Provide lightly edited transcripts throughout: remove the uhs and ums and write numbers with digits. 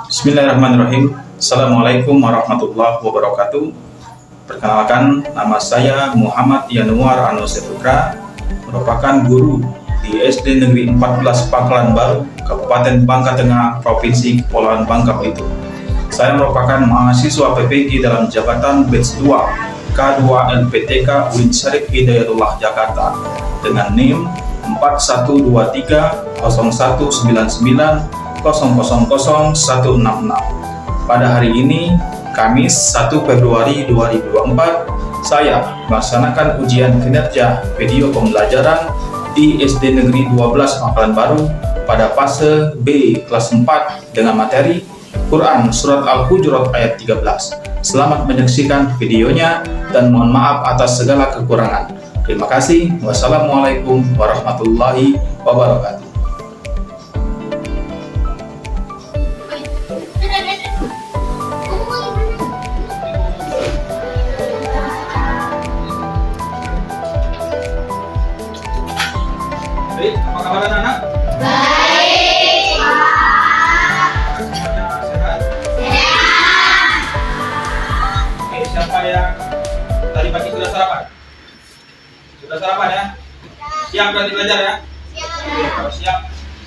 Bismillahirrahmanirrahim. Assalamualaikum warahmatullahi wabarakatuh. Perkenalkan, nama saya Muhammad Yanuar Anuseputra, merupakan guru di SD Negeri 14 Pangkalan Baru, Kabupaten Bangka Tengah, Provinsi Kepulauan Bangka Belitung. Saya merupakan mahasiswa PPG dalam jabatan Batch 2 K2 LPTK UIN Syarif Hidayatullah Jakarta dengan NIM 4123 0199 000166. Pada hari ini, Kamis 1 Februari 2024, saya melaksanakan ujian kinerja video pembelajaran di SD Negeri 12 Pangkalan Baru pada fase B kelas 4 dengan materi Quran Surat Al-Hujurat ayat 13. Selamat menyaksikan videonya dan mohon maaf atas segala kekurangan. Terima kasih. Wassalamualaikum warahmatullahi wabarakatuh. Baik, apa kabar anak-anak? Baik, Pak. Semuanya sehat? Sehat. Oke, siapa yang tadi pagi sudah sarapan? Sudah sarapan ya? Siap berarti belajar ya? Siap. Kalau siap,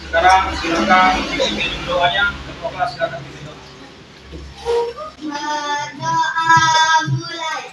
sekarang silakan pimpin doanya. Ketua kelas silakan pimpin doa. Berdoa mulai.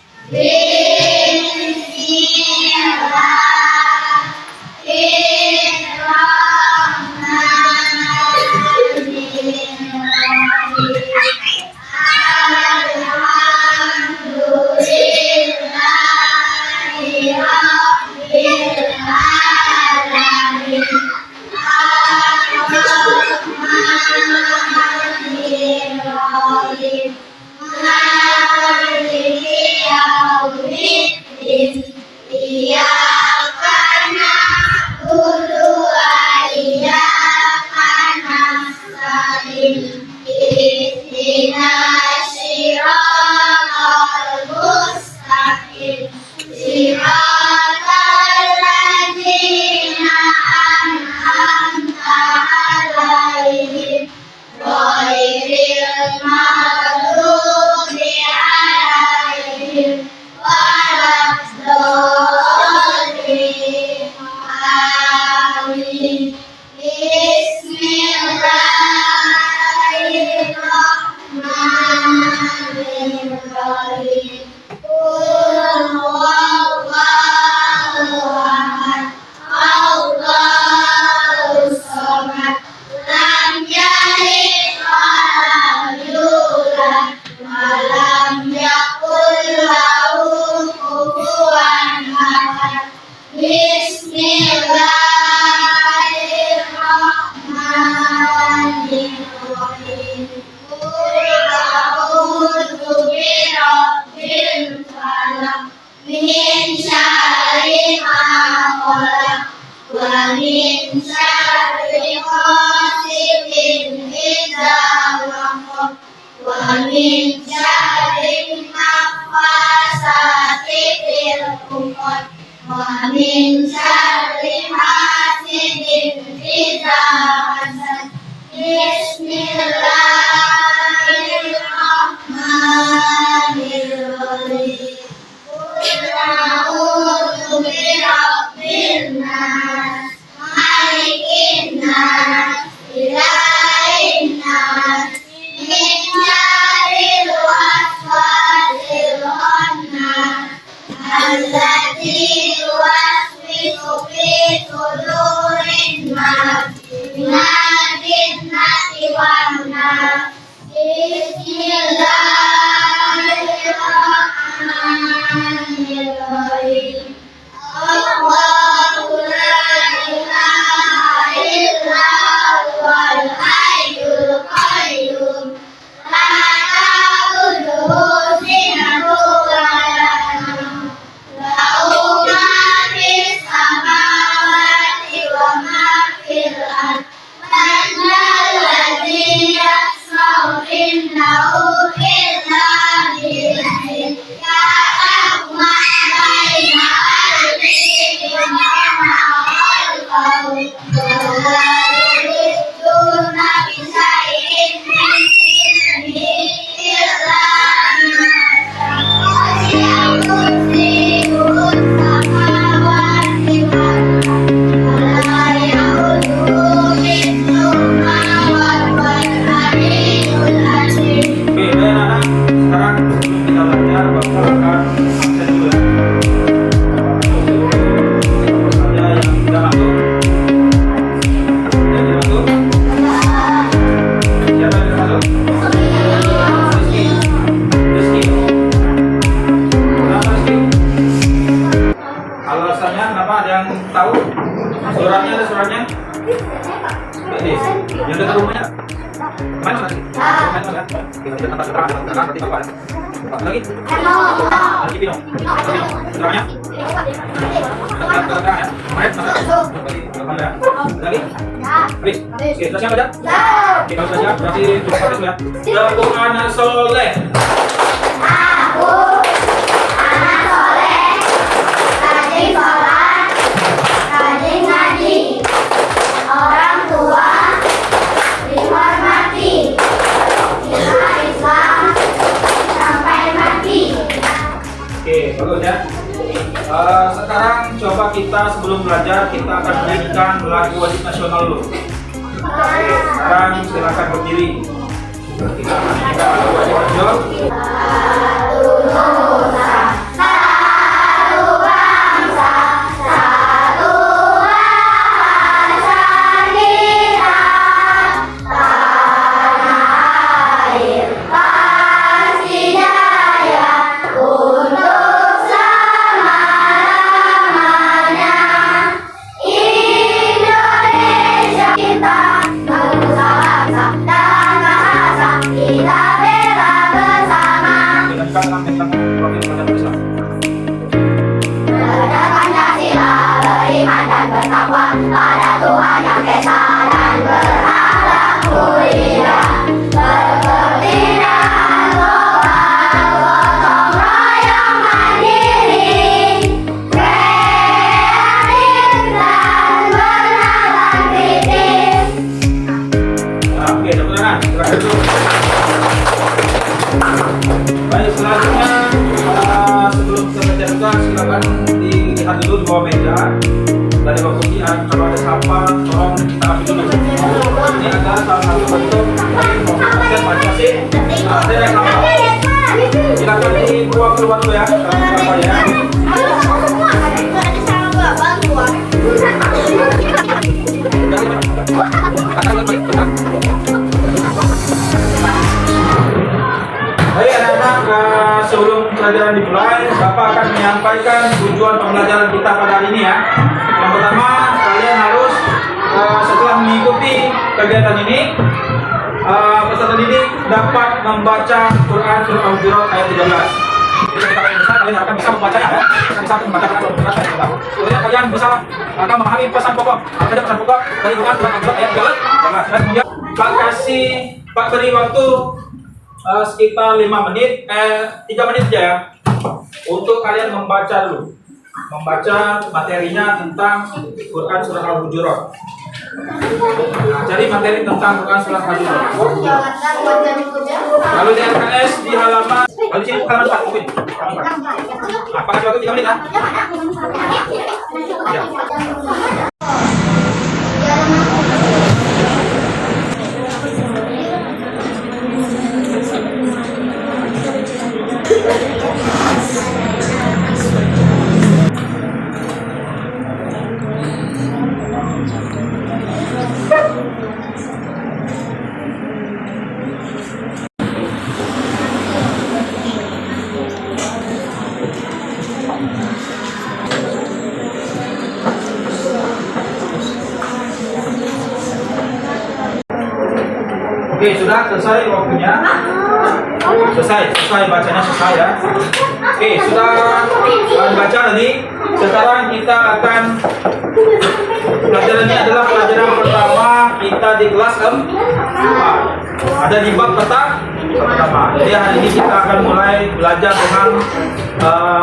Min syarri hasidin idza hasad. Bismillahirrahmanirrahim. Qul a'udzu birabbin nas, malikin nas, ilahin nas, min syarril waswasil khannas, allati yuwaswisu fi sudurin nas, minal jinnati wan nas. Bismillahirrahmanirrahim. Allahu la ilaha illa huwal hayyul qayyum. La ta'khudhuhu sinatun wa la nawm. Lahu ma fis samawati wa ma fil ardh. Man alladzi yashfa'u indahu illa bi'idhnihi. Ya'lamu ma baina aydihim wa ma khalfahum. Wa la yuhittuna bi shay'in min Kita angkat keterangan berarti apa? Lagi? Lagi Pino. Keterangannya? Keterangan ya? Main masuk. Berarti 8 ya. Lagi? Habis. Oke, sudah siap aja? Oke, kalau sudah siap berarti tulis ya. Aku anak soleh. Aku anak soleh, rajin sholat, rajin ngaji, orang tua dihormati, bela Islam sampai mati. Oke, bagus ya. Sekarang coba kita sebelum belajar kita akan menyanyikan lagu wajib nasional dulu. Oke, sekarang silakan berdiri. Kita akan menyanyikan lagu wajib nasional. Satu nusa, satu bangsa, satu bahasa kita, tanah air pasti jaya untuk selama-lamanya. Indonesia kita, bangsa bangsa dan bahasa kita bela bersama. Kita akan menyanyikan profil belajar Islam. Belajar Pancasila, beriman dan bertakwa pada Tuhan yang Esa dan berakhlak mulia. Berkelindahan global, gotong royong mandiri, kreatif dan bernalar kritis. Oke, tepuk tangan. Silakan dulu. Baik, selanjutnya sebelum kita belajar silakan dilihat dulu di bawah meja. Dari bawah ujian, kalau ada sampah, tolong kita ambil dulu. Ini adalah salah satu bentuk proses Pancasila. Ada yang sampah. Silakan dibuang keluar dulu ya. Sampah ya. Baik anak-anak, sebelum pelajaran dimulai, Bapak akan menyampaikan tujuan pembelajaran kita pada hari ini ya. Yang pertama, kalian harus setelah mengikuti kegiatan ini, peserta didik dapat membaca Quran Surah Al-Hujurat ayat 13. Jadi kita yang besar, kalian akan bisa membacanya ya. Bisa membaca Quran Surah Al-Hujurat ayat 13. Kemudian kalian bisa akan memahami pesan pokok. Apa saja pesan pokok dari Quran Surah Al-Hujurat ayat 13. Dan kemudian Pak beri waktu sekitar 5 menit, 3 menit saja ya, untuk kalian membaca dulu, membaca materinya tentang Quran Surah Al-Hujurat. Nah, cari materi tentang Quran Surah Al-Hujurat. Lalu di RKS di halaman, lalu di sini halaman 4 mungkin. Nah, pakai waktu 3 menit ya. Ya. Oke, sudah selesai waktunya. Selesai bacanya selesai ya. Oke, sudah baca tadi. Sekarang kita akan pelajaran ini adalah pelajaran pertama kita di kelas 4. Ada di bab pertama. Jadi hari ini kita akan mulai belajar dengan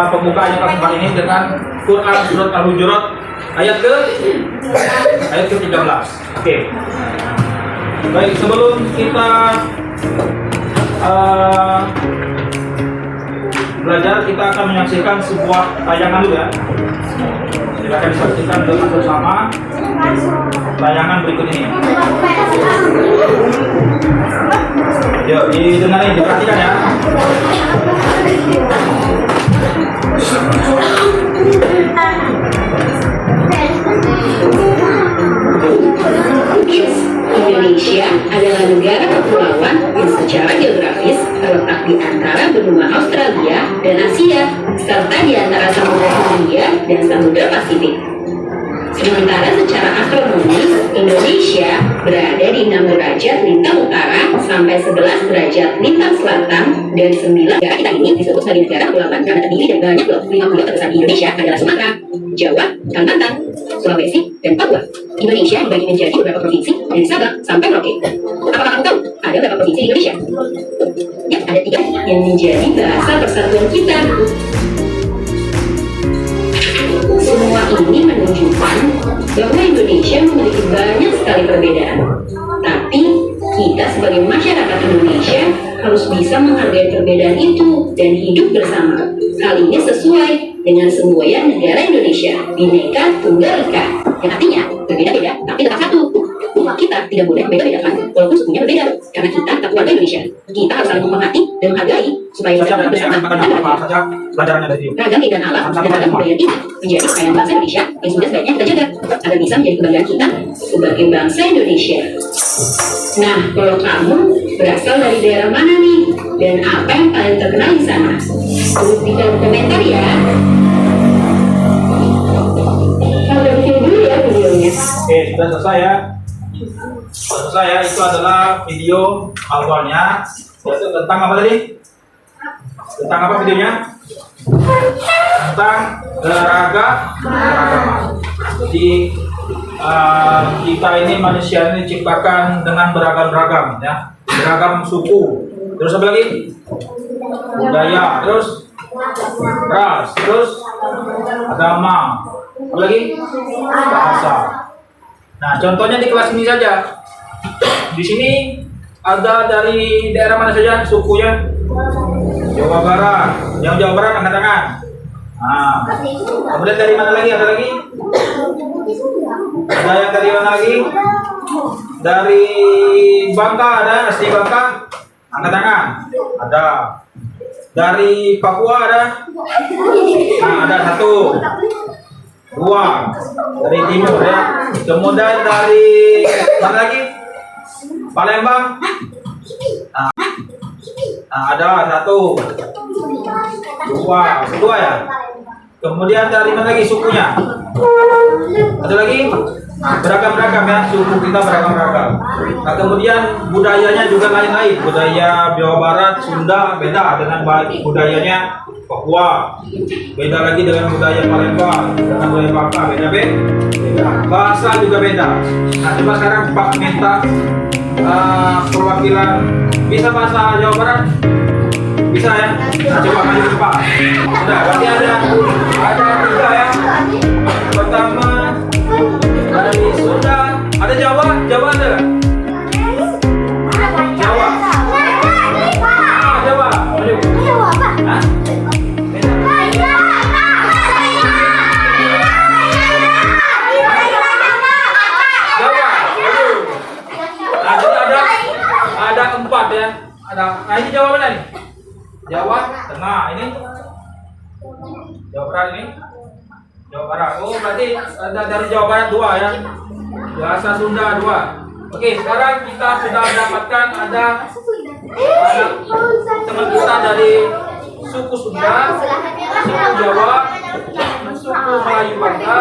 pembukaannya kelas 4 ini dengan Quran Surah Al-Hujurat ayat ke-13. Oke. Baik, sebelum kita belajar, kita akan menyaksikan sebuah tayangan dulu ya. Silakan disaksikan dengan bersama tayangan berikut ini. Yuk, didengarin, diperhatikan ya. Indonesia adalah negara kepulauan yang secara geografis terletak di antara benua Australia dan Asia, serta di antara Samudra Hindia dan Samudra Pasifik. Sementara secara astronomis, Indonesia berada di 6 derajat lintang utara sampai 11 derajat lintang selatan, dan 9 negara kita ini disebut sebagai negara kepulauan karena terdiri dari banyak pulau. 5 pulau terbesar di Indonesia adalah Sumatera, Jawa, Kalimantan, Sulawesi, dan Papua. Indonesia dibagi menjadi beberapa provinsi dari Sabang sampai Merauke. Apakah kamu tahu ada berapa provinsi di Indonesia? Ya, ada 3 yang menjadi bahasa persatuan kita. Semua ini menunjukkan bahwa Indonesia memiliki banyak sekali perbedaan. Tapi kita sebagai masyarakat Indonesia harus bisa menghargai perbedaan itu dan hidup bersama. Hal ini sesuai dengan semboyan negara Indonesia, Bhinneka Tunggal Ika, yang artinya berbeda-beda tapi tetap satu. Kita tidak boleh beda-bedakan walaupun sukunya berbeda, karena kita tetap keluarga Indonesia. Kita harus saling menghormati dan menghargai supaya kita hidup bersama. Apa saja pelajarannya dari ini? Ragam keindahan alam dan ragam budaya ini menjadi kekayaan bangsa Indonesia yang sudah sebaiknya kita jaga agar bisa menjadi kebanggaan kita sebagai bangsa Indonesia. Nah, kalau kamu berasal dari daerah mana nih? Dan apa yang paling terkenal di sana? Tulis di kolom komentar ya. Kalau bikin dulu ya videonya. Oke, sudah selesai ya. Sudah selesai ya. Itu adalah video awalnya. Yaitu tentang apa tadi? Tentang apa videonya? Tentang beragama. Jadi kita ini manusia ini diciptakan dengan beragam-ragam ya, beragam suku. Terus apa lagi? Budaya, terus ras, terus agama, apa lagi? Bahasa. Nah, contohnya di kelas ini saja. Di sini ada dari daerah mana saja sukunya? Jawa Barat. Yang Jawa Barat angkat tangan. Nah, kemudian dari mana lagi? Ada lagi? Ada yang dari mana lagi? Dari Bangka ada, asli Bangka? Angkat tangan. Ada. Dari Papua ada? Nah, ada 1, 2. Dari timur ya. Kemudian dari mana lagi? Palembang. Nah, ada 1, 2 ya. Kemudian dari mana lagi sukunya? Ada lagi? Beragam-ragam ya, suku kita beragam-ragam. Nah, kemudian budayanya juga lain-lain. Budaya Jawa Barat, Sunda beda dengan budayanya Papua. Beda lagi dengan budaya Palembang, dengan budaya Bangka beda. Bahasa juga beda. Nah, coba sekarang Pak minta perwakilan bisa bahasa Jawa Barat? Bisa ya? Nah, coba maju ke depan. Sudah, berarti ada 3 ya. Pertama dari Sunda, ada Jawa ada nggak? Jawa. Jawa. Maju. Hah? Jawa. Maju. Nah, jadi ada 4 ya. Nah, ini Jawa mana nih? Jawa Tengah ini. Jawa Barat ini. Jawa Barat. Oh, berarti ada dari Jawa Barat 2 ya. Bahasa Sunda 2. Oke, sekarang kita sudah dapatkan ada teman kita dari suku Sunda, suku Jawa, suku Melayu Bangka,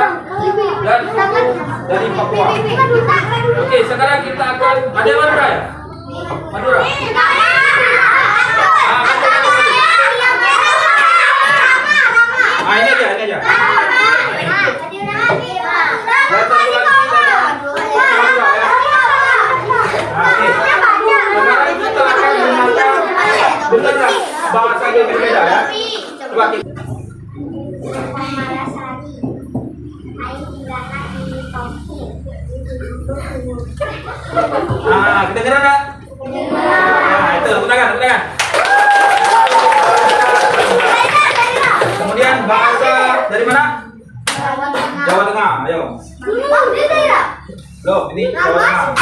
dan suku dari Papua. Oke, sekarang kita akan ada Madura ya? Madura. Ah, ini aja. Benar nggak? Bahasa yang berbeda ya. Coba kita. Nah, kita dengar nggak? Nah, itu tepuk tangan. Kemudian bahasa dari mana? Jawa Tengah. Ayo. Loh, ini Jawa Tengah.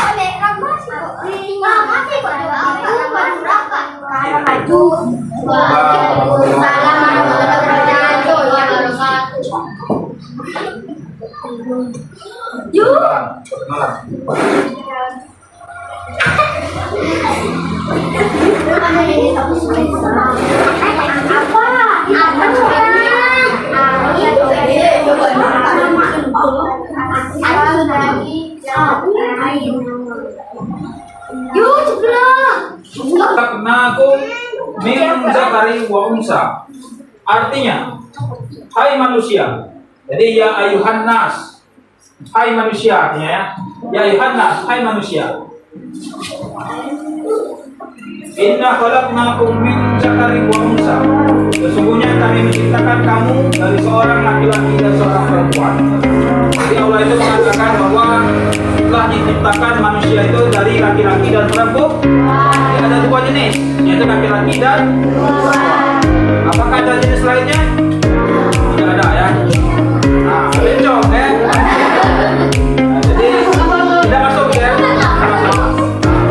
khalaqnakum min dzakarin wa unsa. Artinya, hai manusia. Jadi ya ayuhan nas. Hai manusia artinya ya. Ya ayuhan nas, hai manusia. Inna khalaqnakum min dzakarin wa unsa. Sesungguhnya kami menciptakan kamu dari seorang laki-laki dan seorang perempuan. Jadi Allah itu mengatakan bahwa telah diciptakan manusia itu dari laki-laki dan perempuan. Jadi ada dua jenis, yaitu laki-laki dan perempuan. Apakah ada jenis lainnya? Tidak ada ya. Nah, bencong ya. Nah, jadi tidak masuk ya.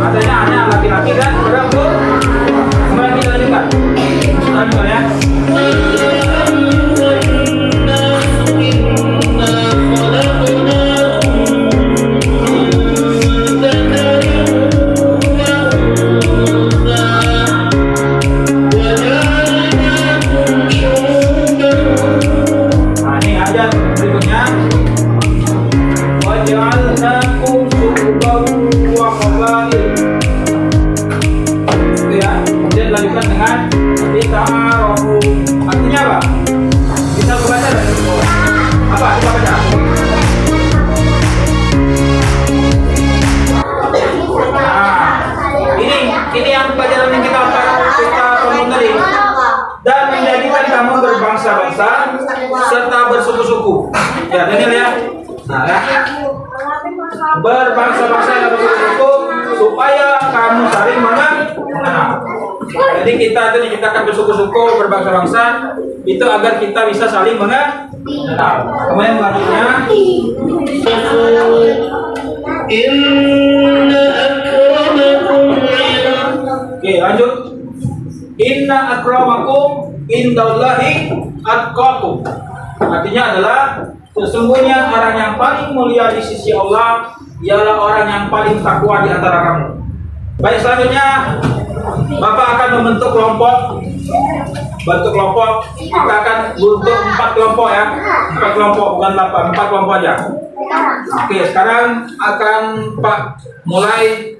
Adanya hanya laki-laki dan perempuan. Kemudian kita lanjutkan. Lanjutkan ya. Nah, ini ayat berikutnya. Waja'alnakum syu'uban wa qabail. Itu ya. Kemudian lanjutkan dengan lita'arafu. Artinya apa? Bisa membaca dan apa? Coba baca. Nah, ini yang pelajaran yang kita penuh tadi. Dan menjadikan kamu berbangsa-bangsa serta bersuku-suku. Ya, Daniel ya. Nah, ya. Berbangsa-bangsa dan bersuku-suku supaya kamu saling mengenal. Jadi kita itu diciptakan bersuku-suku, berbangsa-bangsa itu agar kita bisa saling mengenal. Kemudian selanjutnya, oke, lanjut. Inna akramakum indallahi atqakum. Artinya adalah sesungguhnya orang yang paling mulia di sisi Allah ialah orang yang paling takwa di antara kamu. Baik, selanjutnya Bapak akan membentuk kelompok. Bentuk kelompok, kita akan bentuk 4 kelompok ya. 4 kelompok, bukan 8, 4 kelompok aja. Oke, sekarang akan Pak mulai.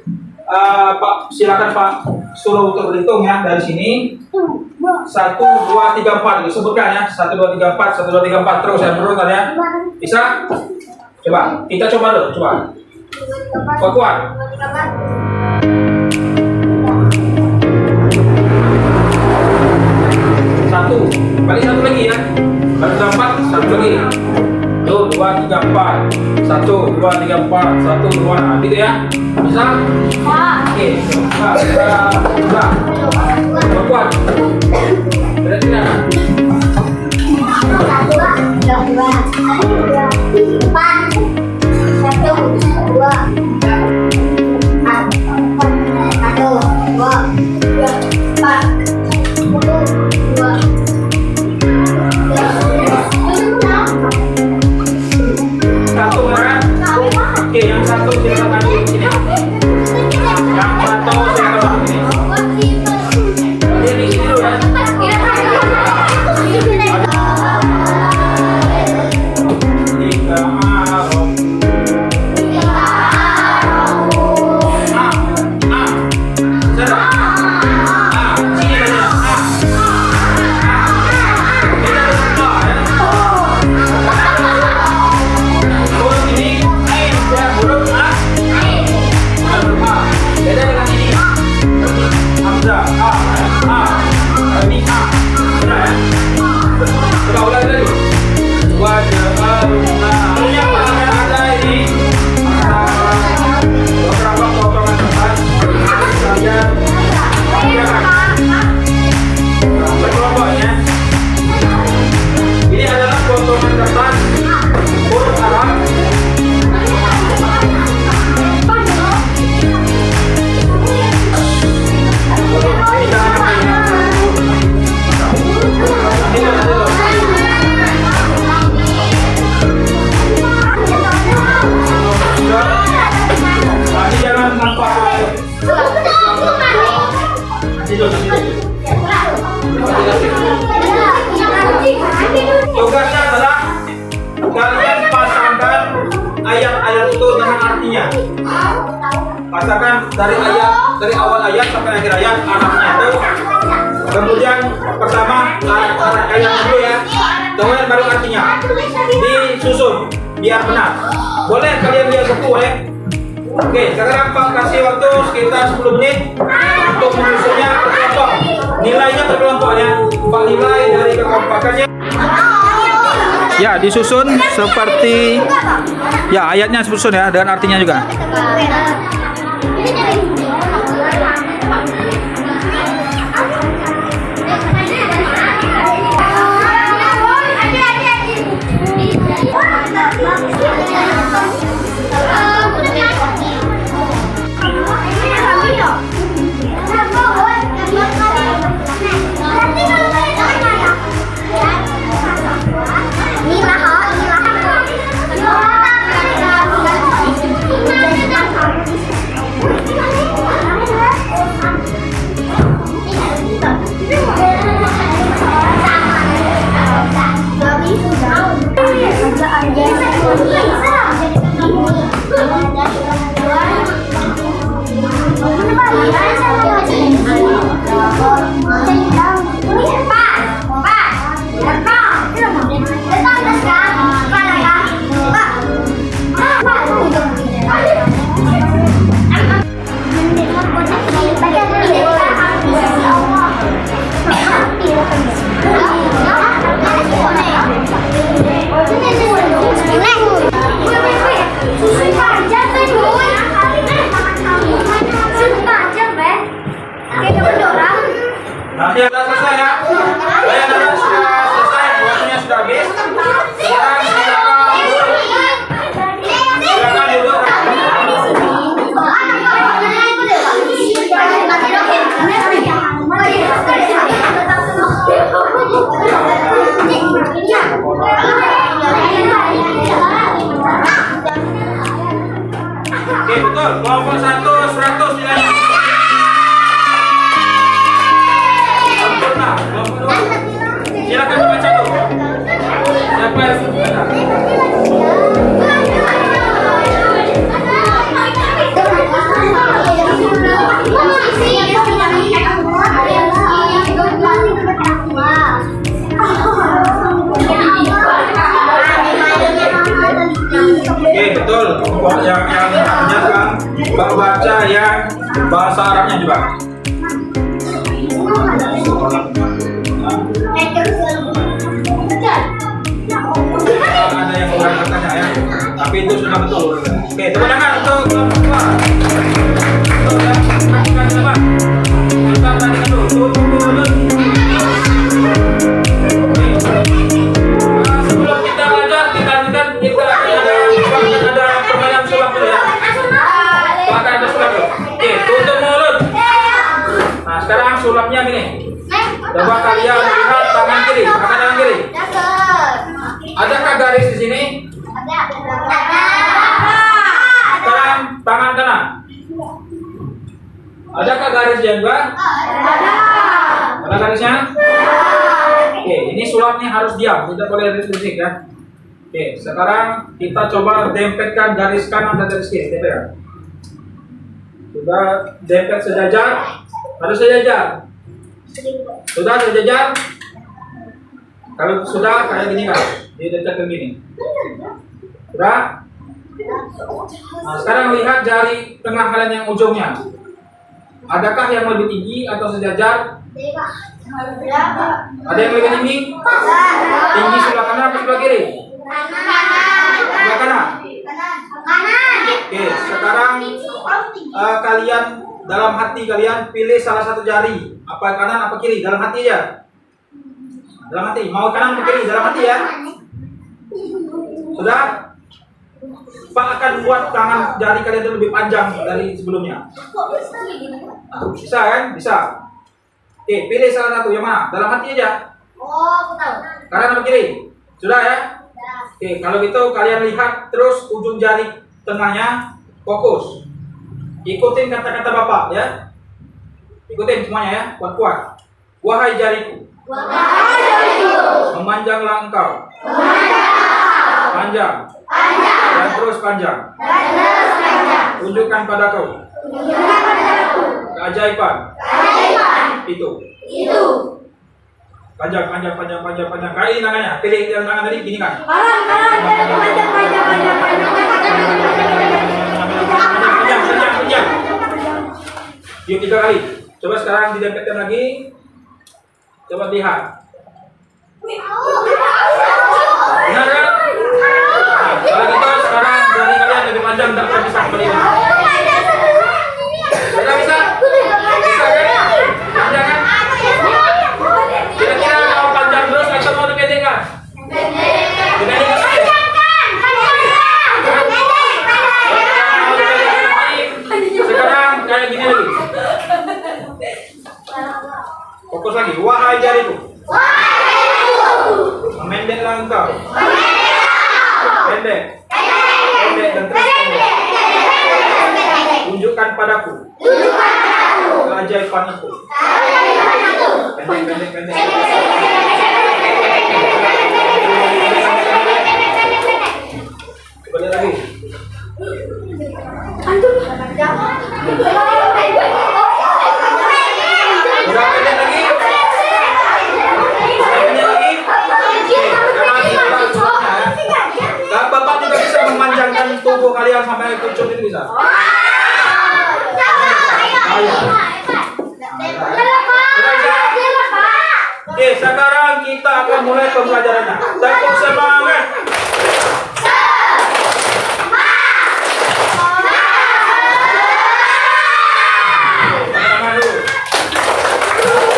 Pak, silakan Pak suruh untuk berhitung ya dari sini. 1, 2, 3, 4 disebutkan ya. 1, 2, 3, 4, 1, 2, 3, 4 terus ya berurutan ya. Bisa? Coba, kita coba dulu, coba. Kuat. Satu, balik satu lagi ya. Balik 4, satu lagi. 1, 2, 3, 4. 1, 2, 3, 4. 1, 2, nah, gitu ya. Bisa? Oke. Bisa. Kuat. Tidak. Satu kan? Oke, yang satu silakan di sini. Yang satu silakan di sini. Dia di sini dulu ya. Tugasnya adalah kalian pasangkan ayat-ayat itu dengan artinya. Pasangkan dari ayat dari awal ayat sampai akhir ayat arahnya itu. Kemudian pertama arah ayat dulu ya. Kemudian baru artinya. Disusun biar benar. Boleh kalian lihat buku ya. Oke, sekarang Pak kasih waktu sekitar 10 menit untuk menyusunnya per kelompok. Nilainya per kelompok ya. Pak nilai dari kekompakannya. Ya, disusun seperti ya ayatnya disusun ya dengan artinya juga. Nanti sudah selesai ya. Kalian sudah selesai, waktunya sudah habis. Sekarang silakan duduk. Oke, betul. Kelompok 1 100 nilainya. Silakan dibaca dulu. Siapa yang membaca? Oke, betul. Yang artinya kan baca yang bahasa Arabnya juga. Ada yang mengatakannya ya, tapi itu sudah betul. Oke, tepuk tangan untuk kelompok 2. Betul ya, perhatikan apa? Kita perhatikan dulu. Turun. Sebelum kita belajar, kita ada permainan sulap dulu ya. Pakai ada sulap dulu. Oke, tutup mulut. Nah, sekarang sulapnya gini. Coba kalian lihat tangan kiri, pakai tangan kiri. Adakah garis di sini? Sekarang tangan kanan. Adakah garis juga? Ada garisnya? Oke, ini sulapnya harus diam, tidak boleh berisik ya. Oke, sekarang kita coba dempetkan garis kanan dan garis kiri. Dempet. Sudah dempet sejajar, harus sejajar. Sudah sejajar? Kalau sudah kayak gini kan, didekatkan gini. Sudah? Nah, sekarang lihat jari tengah kalian yang ujungnya. Adakah yang lebih tinggi atau sejajar? Ada yang lebih tinggi? Tinggi sebelah kanan atau sebelah kiri? Sebelah kanan. Oke, sekarang kalian dalam hati kalian pilih salah satu jari. Apa kanan apa kiri? Dalam hati ya. Dalam hati. Mau kanan atau kiri? Dalam hati ya. Sudah? Pak akan buat tangan jari kalian itu lebih panjang dari sebelumnya. Bisa kan? Bisa. Oke, pilih salah satu yang mana? Dalam hati aja. Oh, aku tahu. Kanan atau kiri? Sudah ya? Oke, kalau gitu kalian lihat terus ujung jari tengahnya, fokus. Ikutin kata-kata Bapak ya. Ikutin semuanya ya, kuat-kuat. Wahai jariku. Wahai jariku. Memanjanglah engkau. Panjang. Dan terus panjang. Tunjukkan padaku. keajaiban. Itu. Panjang. Kali tangannya. Pilih yang tangan tadi gini kan. Panjang. Yuk 3 kali. Coba sekarang didekatkan lagi. Coba lihat. Benar kan? Kalau gitu sekarang dari kalian lebih panjang tidak akan bisa kembali. Bisa? Bisa kan? Panjang kan? Kira-kira mau panjang terus atau mau dipendekkan? Sekarang kayak gini lagi. Fokus lagi. Wahai jariku. Memendeklah engkau. Pendek dan terus pendek. Tunjukkan padaku keajaiban itu. Pendek. Coba lihat lagi. Udah pendek lagi. Dan Bapak juga bisa memanjangkan tubuh kalian sampai kucur itu bisa. Oke, sekarang kita akan mulai pembelajarannya. Tepuk semangat.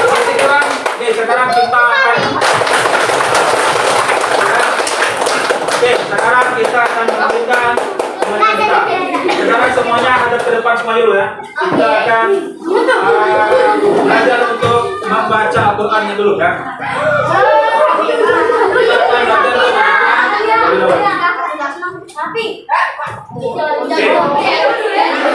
Masih kurang. Oke, sekarang kita akan memberikan semuanya. Sekarang semuanya hadap ke depan semua dulu ya. Kita akan belajar untuk membaca Al-Qur'annya dulu ya. Kita akan belajar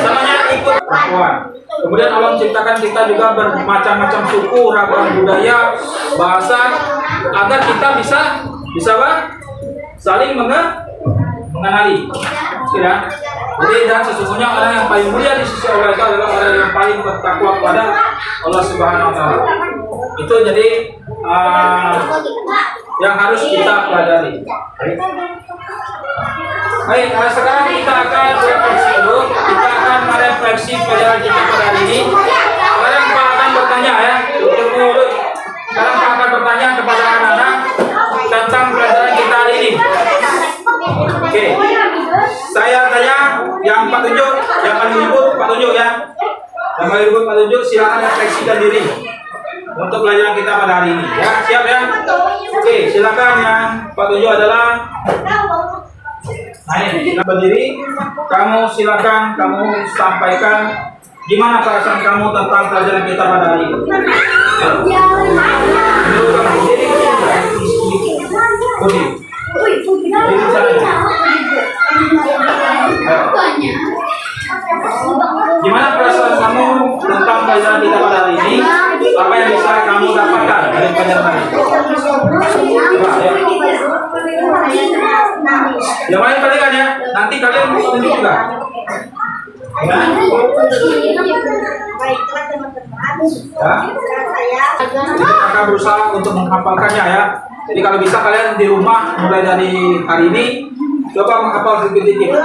semuanya ikut pengakuan. Kemudian Allah menciptakan kita juga bermacam-macam suku, ragam budaya, bahasa, agar kita bisa apa? Saling mengenali, ya. Jadi dan sesungguhnya orang yang paling mulia di sisi Allah itu adalah orang yang paling bertakwa kepada Allah Subhanahu Wa Taala. Itu jadi yang harus kita pelajari. Baik, sekarang kita akan refleksi dulu. Kita akan merefleksi pelajaran kita pada hari ini. Sekarang Pak akan bertanya ya, sekarang Pak akan bertanya kepada anak-anak tentang pelajaran kita hari ini. Oke, saya tanya yang Pak tunjuk, yang paling ribut Pak tunjuk ya. Yang paling ribut Pak tunjuk, silakan refleksikan diri untuk pelajaran kita pada hari ini. Ya, siap ya? Oke, silakan yang Pak tunjuk adalah. Nah ini, silakan berdiri. Kamu silakan, kamu sampaikan gimana perasaan kamu tentang pelajaran kita pada hari ini. Gimana perasaan kamu tentang pelajaran kita pada hari ini? Apa yang bisa kamu dapatkan dari pelajaran ini? Yang lain tadi kan ya, nanti kalian mau tunjuk juga. Ya? Kita akan berusaha untuk menghafalkannya ya. Jadi kalau bisa kalian di rumah mulai dari hari ini coba menghafal sedikit-sedikit.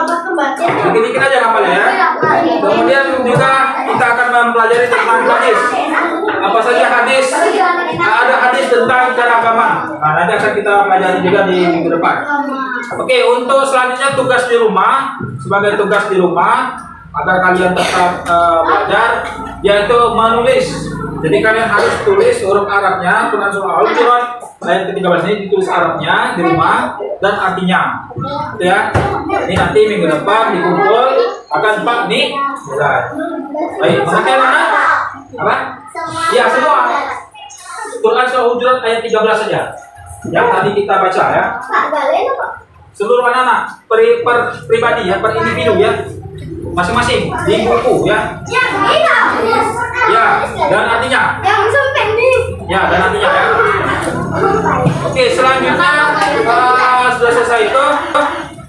Sedikit-sedikit aja hafalnya ya. Kemudian juga kita akan mempelajari tentang hadis. Apa saja hadis? Ada hadis tentang keagamaan. Nah, nanti akan kita pelajari juga di minggu depan. Oke, untuk selanjutnya tugas di rumah, sebagai tugas di rumah agar kalian tetap belajar, yaitu menulis. Jadi kalian harus tulis huruf Arabnya, Quran surah Al-Hujurat ayat ke-13 ini ditulis Arabnya di rumah dan artinya. Ya. Ini nanti minggu depan dikumpul akan Pak nih. Baik, mengerti mana? Apa? Ya, semua. Quran surah Al-Hujurat ayat 13 saja. Yang tadi kita baca ya. Seluruh anak-anak pribadi ya, per individu ya. Masing-masing di buku ya. Ya, dan artinya. Ya, dan artinya ya. Oke, selanjutnya sudah selesai itu.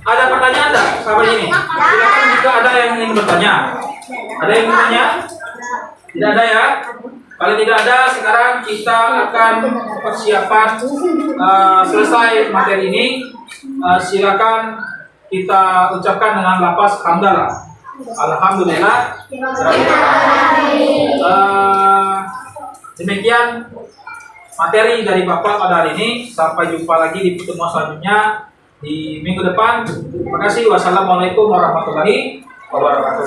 Ada pertanyaan enggak sampai ini? Silakan jika ada yang ingin bertanya. Ada yang ingin bertanya? Tidak ada ya? Kalau tidak ada, sekarang kita akan persiapan selesai materi ini. Silakan kita ucapkan dengan lafaz hamdalah. Alhamdulillah. Demikian materi dari Bapak pada hari ini. Sampai jumpa lagi di pertemuan selanjutnya di minggu depan. Terima kasih. Wassalamualaikum warahmatullahi wabarakatuh.